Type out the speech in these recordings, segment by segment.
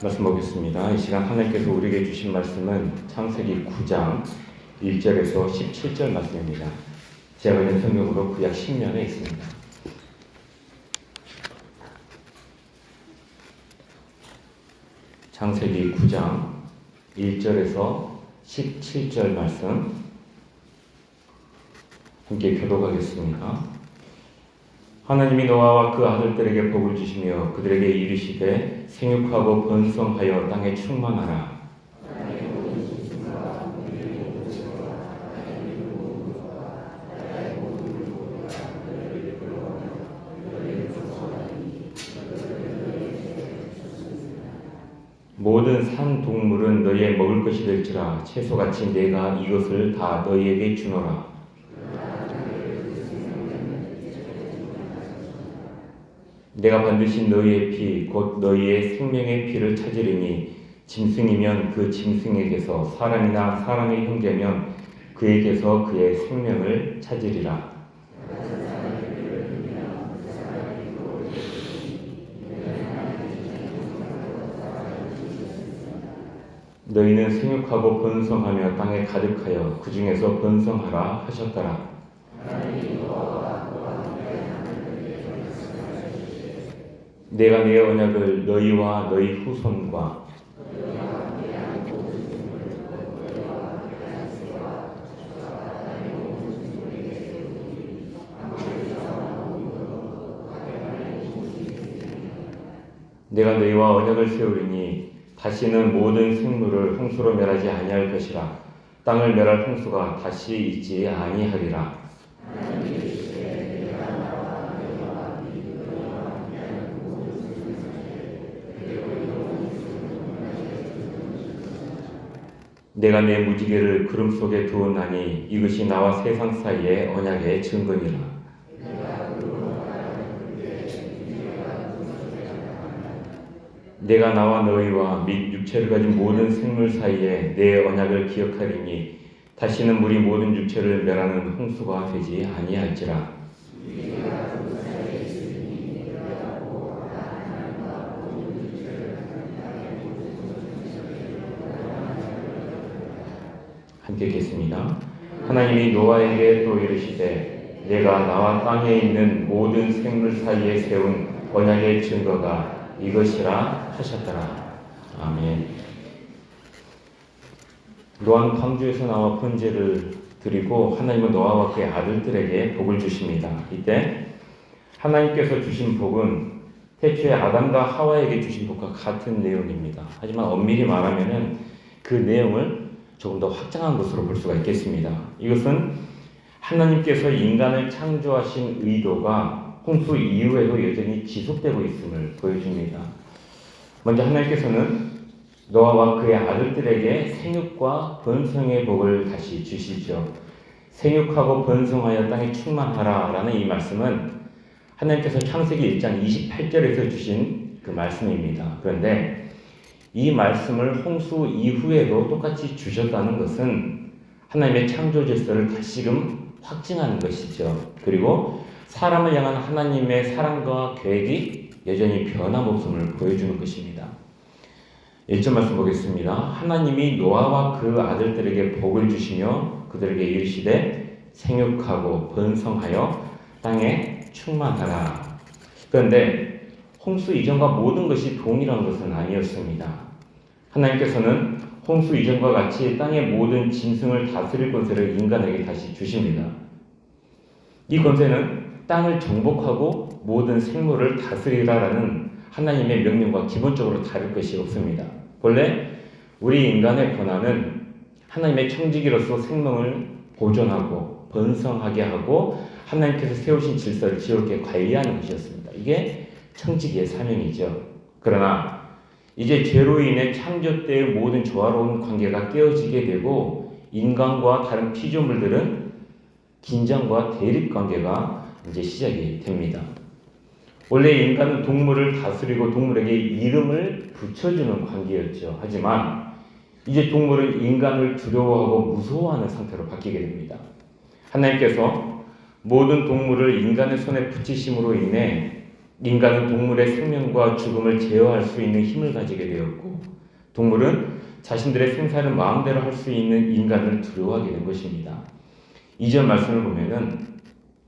말씀 보겠습니다. 이 시간 하나님께서 우리에게 주신 말씀은 창세기 9장 1절에서 17절 말씀입니다. 제가 있는 성경으로 구약 10년에 있습니다. 창세기 9장 1절에서 17절 말씀 함께 교독하겠습니다. 하나님이 노아와 그 아들들에게 복을 주시며 그들에게 이르시되 생육하고 번성하여 땅에 충만하라. 모든 산 동물은 너희의 먹을 것이 될지라 채소같이 내가 이것을 다 너희에게 주노라. 내가 반드시 너희의 피, 곧 너희의 생명의 피를 찾으리니 짐승이면 그 짐승에게서 사람이나 사람의 형제면 그에게서 그의 생명을 찾으리라. 너희는 생육하고 번성하며 땅에 가득하여 그 중에서 번성하라 하셨더라. 내가 내 언약을 너희와 너희 후손과 내가 너희와 언약을 세우리니 다시는 모든 생물을 홍수로 멸하지 아니할 것이라. 땅을 멸할 홍수가 다시 있지 아니하리라. 내가 내 무지개를 구름 속에 두었나니 이것이 나와 세상 사이의 언약의 증거니라. 내가 나와 너희와 및 육체를 가진 모든 생물 사이에 내 언약을 기억하리니 다시는 물이 모든 육체를 멸하는 홍수가 되지 아니할지라. 함께 읽겠습니다. 하나님이 노아에게 또 이르시되 내가 나와 땅에 있는 모든 생물 사이에 세운 언약의 증거가 이것이라 하셨더라. 아멘. 노아는 광주에서 나와 번제를 드리고 하나님은 노아와 그의 아들들에게 복을 주십니다. 이때 하나님께서 주신 복은 태초에 아담과 하와에게 주신 복과 같은 내용입니다. 하지만 엄밀히 말하면은 그 내용을 조금 더 확장한 것으로 볼 수가 있겠습니다. 이것은 하나님께서 인간을 창조하신 의도가 홍수 이후에도 여전히 지속되고 있음을 보여줍니다. 먼저 하나님께서는 노아와 그의 아들들에게 생육과 번성의 복을 다시 주시죠. 생육하고 번성하여 땅에 충만하라 라는 이 말씀은 하나님께서 창세기 1장 28절에서 주신 그 말씀입니다. 그런데 이 말씀을 홍수 이후에도 똑같이 주셨다는 것은 하나님의 창조 질서를 다시금 확증하는 것이죠. 그리고 사람을 향한 하나님의 사랑과 계획이 여전히 변함없음을 보여주는 것입니다. 1절 말씀 보겠습니다. 하나님이 노아와 그 아들들에게 복을 주시며 그들에게 이르시되 생육하고 번성하여 땅에 충만하라. 그런데 홍수 이전과 모든 것이 동일한 것은 아니었습니다. 하나님께서는 홍수 이전과 같이 땅의 모든 짐승을 다스릴 권세를 인간에게 다시 주십니다. 이 권세는 땅을 정복하고 모든 생물을 다스리라라는 하나님의 명령과 기본적으로 다를 것이 없습니다. 본래 우리 인간의 권한은 하나님의 청지기로서 생명을 보존하고 번성하게 하고 하나님께서 세우신 질서를 지혜롭게 관리하는 것이었습니다. 이게 청지기의 사명이죠. 그러나 이제 죄로 인해 창조 때의 모든 조화로운 관계가 깨어지게 되고 인간과 다른 피조물들은 긴장과 대립 관계가 이제 시작이 됩니다. 원래 인간은 동물을 다스리고 동물에게 이름을 붙여주는 관계였죠. 하지만 이제 동물은 인간을 두려워하고 무서워하는 상태로 바뀌게 됩니다. 하나님께서 모든 동물을 인간의 손에 붙이심으로 인해 인간은 동물의 생명과 죽음을 제어할 수 있는 힘을 가지게 되었고, 동물은 자신들의 생사를 마음대로 할 수 있는 인간을 두려워하게 된 것입니다. 이전 말씀을 보면은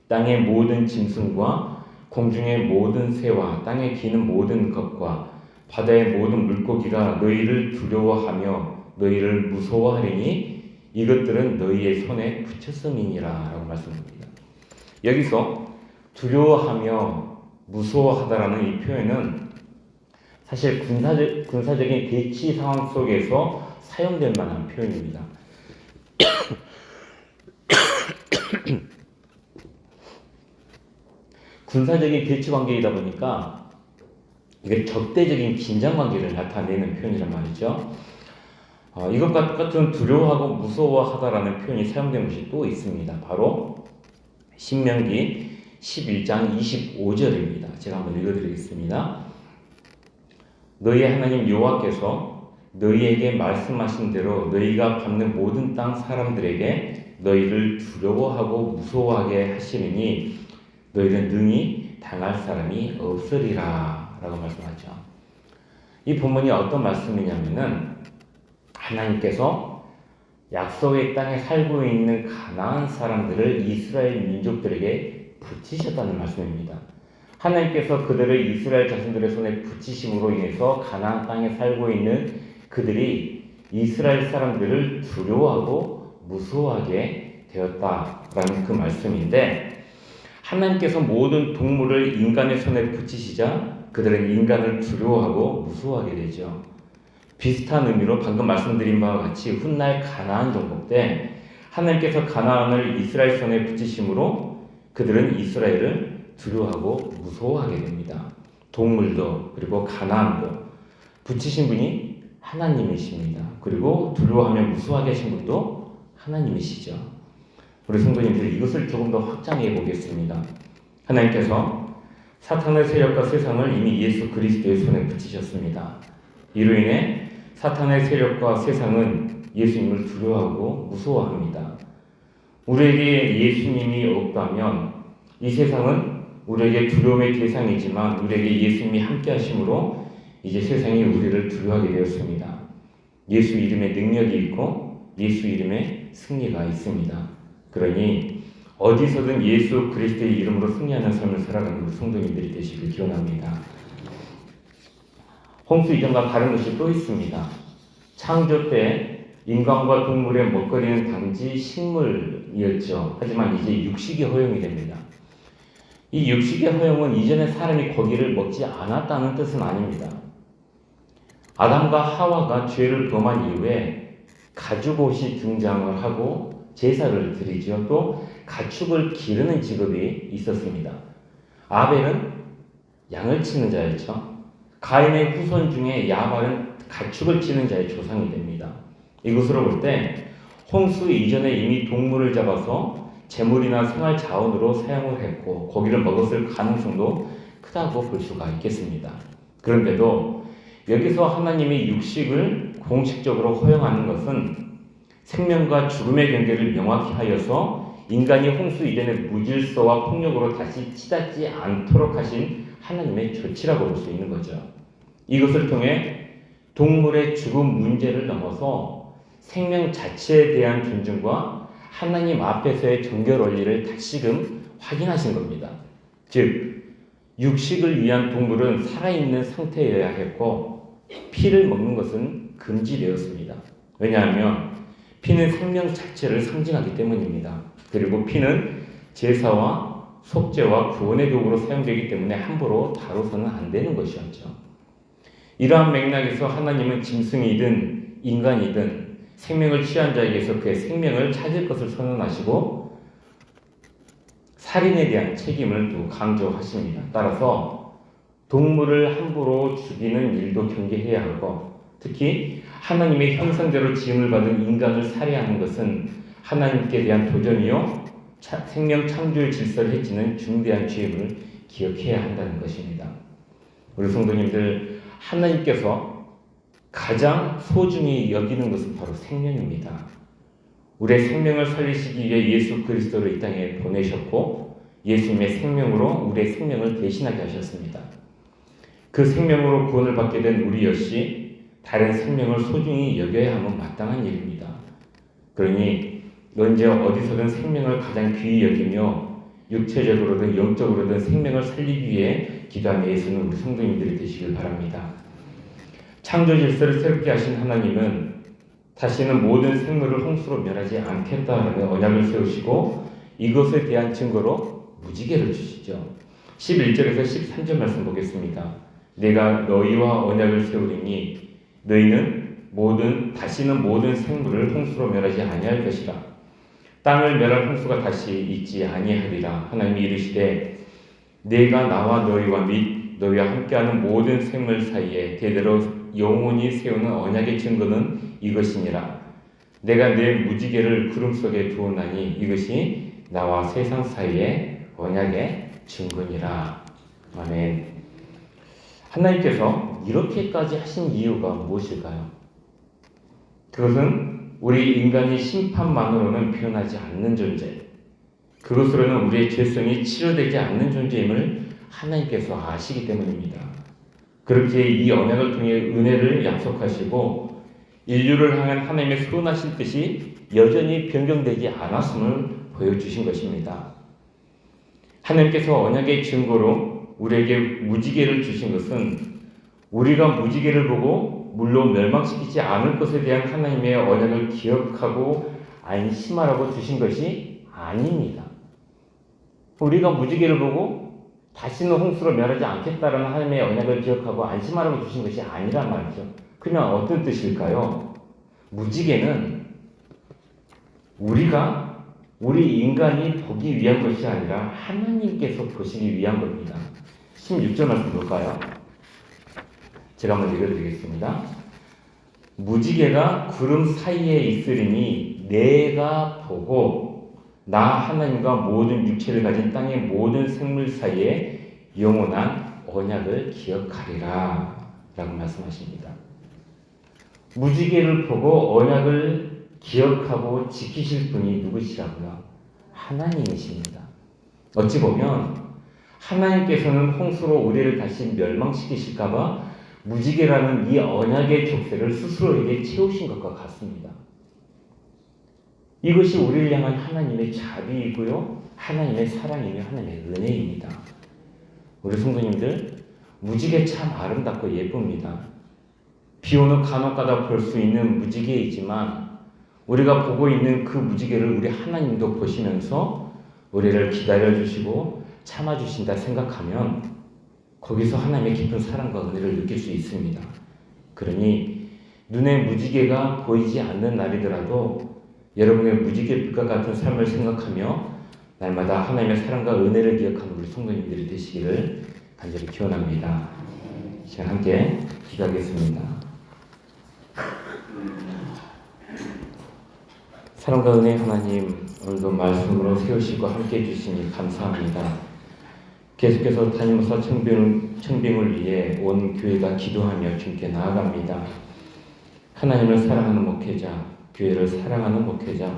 땅의 모든 짐승과 공중의 모든 새와 땅에 기는 모든 것과 바다의 모든 물고기가 너희를 두려워하며 너희를 무서워하리니 이것들은 너희의 손에 붙였음이니라 라고 말씀합니다. 여기서 두려워하며 무서워하다라는 이 표현은 사실 군사적인 대치 상황 속에서 사용될 만한 표현입니다. 군사적인 대치 관계이다 보니까 이게 적대적인 긴장 관계를 나타내는 표현이란 말이죠. 이것과 똑같은 두려워하고 무서워하다라는 표현이 사용된 것이 또 있습니다. 바로 신명기 11장 25절입니다. 제가 한번 읽어드리겠습니다. 너희 하나님 여호와께서 너희에게 말씀하신 대로 너희가 밟는 모든 땅 사람들에게 너희를 두려워하고 무서워하게 하시리니 너희는 능히 당할 사람이 없으리라 라고 말씀하죠. 이 본문이 어떤 말씀이냐면은 하나님께서 약속의 땅에 살고 있는 가나안 사람들을 이스라엘 민족들에게 붙이셨다는 말씀입니다. 하나님께서 그들을 이스라엘 자손들의 손에 붙이심으로 인해서 가나안 땅에 살고 있는 그들이 이스라엘 사람들을 두려워하고 무서워하게 되었다라는 그 말씀인데, 하나님께서 모든 동물을 인간의 손에 붙이시자 그들은 인간을 두려워하고 무서워하게 되죠. 비슷한 의미로 방금 말씀드린 바와 같이 훗날 가나안 정복 때 하나님께서 가나안을 이스라엘 손에 붙이심으로 그들은 이스라엘을 두려워하고 무서워하게 됩니다. 동물도 그리고 가나안도 붙이신 분이 하나님이십니다. 그리고 두려워하며 무서워하게 하신 분도 하나님이시죠. 우리 성도님들, 이것을 조금 더 확장해 보겠습니다. 하나님께서 사탄의 세력과 세상을 이미 예수 그리스도의 손에 붙이셨습니다. 이로 인해 사탄의 세력과 세상은 예수님을 두려워하고 무서워합니다. 우리에게 예수님이 없다면 이 세상은 우리에게 두려움의 대상이지만 우리에게 예수님이 함께 하심으로 이제 세상이 우리를 두려워하게 되었습니다. 예수 이름에 능력이 있고 예수 이름에 승리가 있습니다. 그러니 어디서든 예수 그리스도의 이름으로 승리하는 삶을 살아가는 우리 성도님들이 되시길 기원합니다. 홍수 이전과 다른 것이 또 있습니다. 창조 때 인간과 동물의 먹거리는 단지 식물이었죠. 하지만 이제 육식이 허용이 됩니다. 이 육식의 허용은 이전에 사람이 고기를 먹지 않았다는 뜻은 아닙니다. 아담과 하와가 죄를 범한 이후에 가죽옷이 등장을 하고 제사를 드리죠. 또 가축을 기르는 직업이 있었습니다. 아벨은 양을 치는 자였죠. 가인의 후손 중에 야발은 가축을 치는 자의 조상이 됩니다. 이것으로 볼 때 홍수 이전에 이미 동물을 잡아서 재물이나 생활 자원으로 사용을 했고 고기를 먹었을 가능성도 크다고 볼 수가 있겠습니다. 그런데도 여기서 하나님이 육식을 공식적으로 허용하는 것은 생명과 죽음의 경계를 명확히 하여서 인간이 홍수 이전의 무질서와 폭력으로 다시 치닫지 않도록 하신 하나님의 조치라고 볼 수 있는 거죠. 이것을 통해 동물의 죽음 문제를 넘어서 생명 자체에 대한 존중과 하나님 앞에서의 정결 원리를 다시금 확인하신 겁니다. 즉, 육식을 위한 동물은 살아있는 상태여야 했고 피를 먹는 것은 금지되었습니다. 왜냐하면 피는 생명 자체를 상징하기 때문입니다. 그리고 피는 제사와 속죄와 구원의 도구로 사용되기 때문에 함부로 다뤄서는 안 되는 것이었죠. 이러한 맥락에서 하나님은 짐승이든 인간이든 생명을 취한 자에게서 그의 생명을 찾을 것을 선언하시고 살인에 대한 책임을 또 강조하십니다. 따라서 동물을 함부로 죽이는 일도 경계해야 하고 특히 하나님의 형상대로 지음을 받은 인간을 살해하는 것은 하나님께 대한 도전이요 생명 창조의 질서를 해치는 중대한 죄임을 기억해야 한다는 것입니다. 우리 성도님들, 하나님께서 가장 소중히 여기는 것은 바로 생명입니다. 우리의 생명을 살리시기 위해 예수 그리스도를 이 땅에 보내셨고 예수님의 생명으로 우리의 생명을 대신하게 하셨습니다. 그 생명으로 구원을 받게 된 우리 역시 다른 생명을 소중히 여겨야 하면 마땅한 일입니다. 그러니 언제 어디서든 생명을 가장 귀히 여기며 육체적으로든 영적으로든 생명을 살리기 위해 기도하며 애쓰는 우리 성도님들이 되시길 바랍니다. 창조 질서를 새롭게 하신 하나님은 다시는 모든 생물을 홍수로 멸하지 않겠다라는 언약을 세우시고 이것에 대한 증거로 무지개를 주시죠. 11절에서 13절 말씀 보겠습니다. 내가 너희와 언약을 세우리니 너희는 다시는 모든 생물을 홍수로 멸하지 아니할 것이라. 땅을 멸할 홍수가 다시 있지 아니하리라. 하나님이 이르시되 내가 나와 너희와 및 너희와 함께하는 모든 생물 사이에 대대로 영원히 세우는 언약의 증거는 이것이니라. 내가 내 무지개를 구름 속에 두었나니 이것이 나와 세상 사이의 언약의 증거니라. 아멘. 하나님께서 이렇게까지 하신 이유가 무엇일까요? 그것은 우리 인간이 심판만으로는 표현하지 않는 존재, 그것으로는 우리의 죄성이 치료되지 않는 존재임을 하나님께서 아시기 때문입니다. 그렇게 이 언약을 통해 은혜를 약속하시고 인류를 향한 하나님의 선하신 뜻이 여전히 변경되지 않았음을 보여주신 것입니다. 하나님께서 언약의 증거로 우리에게 무지개를 주신 것은 우리가 무지개를 보고 물론 멸망시키지 않을 것에 대한 하나님의 언약을 기억하고 안심하라고 주신 것이 아닙니다. 우리가 무지개를 보고 다시는 홍수로 멸하지 않겠다라는 하나님의 언약을 기억하고 안심하라고 주신 것이 아니란 말이죠. 그러면 어떤 뜻일까요? 무지개는 우리 인간이 보기 위한 것이 아니라 하나님께서 보시기 위한 겁니다. 16절 말씀 볼까요? 제가 한번 읽어드리겠습니다. 무지개가 구름 사이에 있으리니 내가 보고 나 하나님과 모든 육체를 가진 땅의 모든 생물 사이에 영원한 언약을 기억하리라 라고 말씀하십니다. 무지개를 보고 언약을 기억하고 지키실 분이 누구시라고요? 하나님이십니다. 어찌 보면 하나님께서는 홍수로 우리를 다시 멸망시키실까봐 무지개라는 이 언약의 족쇄를 스스로에게 채우신 것과 같습니다. 이것이 우리를 향한 하나님의 자비이고요, 하나님의 사랑이며 하나님의 은혜입니다. 우리 성도님들, 무지개 참 아름답고 예쁩니다. 비 오는 간혹가다 볼 수 있는 무지개이지만 우리가 보고 있는 그 무지개를 우리 하나님도 보시면서 우리를 기다려주시고 참아주신다 생각하면 거기서 하나님의 깊은 사랑과 은혜를 느낄 수 있습니다. 그러니 눈에 무지개가 보이지 않는 날이더라도 여러분의 무지개빛과 같은 삶을 생각하며 날마다 하나님의 사랑과 은혜를 기억하는 우리 성도님들이 되시기를 간절히 기원합니다. 시간 함께 기도하겠습니다. 사랑과 은혜 하나님, 오늘도 말씀으로 세우시고 함께 해주시니 감사합니다. 계속해서 담임목사 청빙을 위해 온 교회가 기도하며 주님께 나아갑니다. 하나님을 사랑하는 목회자, 교회를 사랑하는 목회자,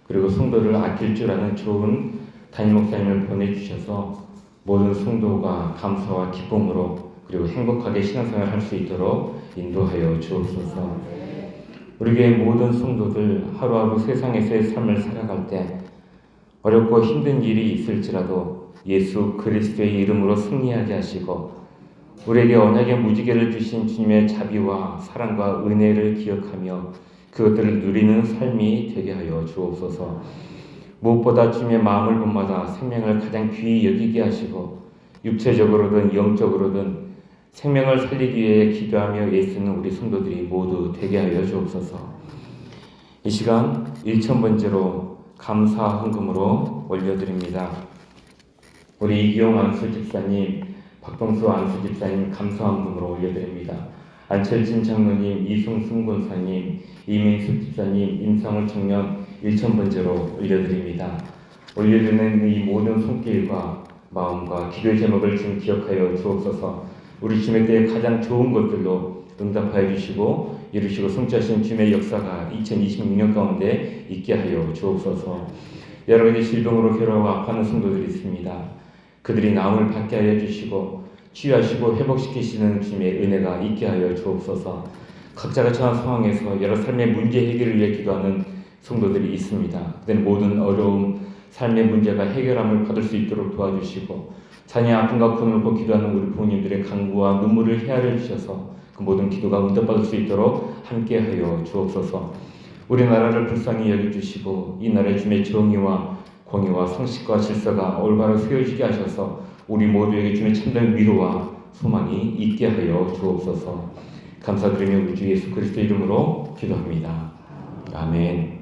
그리고 성도를 아낄 줄 아는 좋은 담임목사님을 보내주셔서 모든 성도가 감사와 기쁨으로 그리고 행복하게 신앙생활을 할 수 있도록 인도하여 주옵소서. 우리 교회 모든 성도들 하루하루 세상에서의 삶을 살아갈 때 어렵고 힘든 일이 있을지라도 예수 그리스도의 이름으로 승리하게 하시고 우리에게 언약의 무지개를 주신 주님의 자비와 사랑과 은혜를 기억하며 그것들을 누리는 삶이 되게 하여 주옵소서. 무엇보다 주님의 마음을 본마다 생명을 가장 귀히 여기게 하시고 육체적으로든 영적으로든 생명을 살리기 위해 기도하며 애쓰는 우리 성도들이 모두 되게 하여 주옵소서. 이 시간 1,000번째로 감사 헌금으로 올려드립니다. 우리 이기용 안수 집사님, 박동수 안수 집사님 감사 헌금으로 올려드립니다. 안철진 장로님, 이승순 권사님, 이민숙 집사님, 임상훈 청년 1,000번째로 올려드립니다. 올려드리는 이 모든 손길과 마음과 기도의 제목을 지금 기억하여 주옵소서. 우리 주님의 때에 가장 좋은 것들로 응답하여 주시고 이루시고 성취하신 주님의 역사가 2026년 가운데 있게 하여 주옵소서. 여러 가지 질병으로 괴로워 아파하는 성도들이 있습니다. 그들이 나음을 받게 하여 주시고 치유하시고 회복시키시는 주님의 은혜가 있게 하여 주옵소서. 각자가 처한 상황에서 여러 삶의 문제 해결을 위해 기도하는 성도들이 있습니다. 그들은 모든 어려움, 삶의 문제가 해결함을 받을 수 있도록 도와주시고 자녀의 아픔과 고난을 놓고 기도하는 우리 부모님들의 간구와 눈물을 헤아려 주셔서 그 모든 기도가 응답받을 수 있도록 함께하여 주옵소서. 우리나라를 불쌍히 여겨주시고 이 나라의 주님의 정의와 공의와 상식과 질서가 올바로 세워지게 하셔서 우리 모두에게 주님의 참된 위로와 소망이 있게 하여 주옵소서. 감사드리며 우리 주 예수 그리스도 이름으로 기도합니다. 아멘.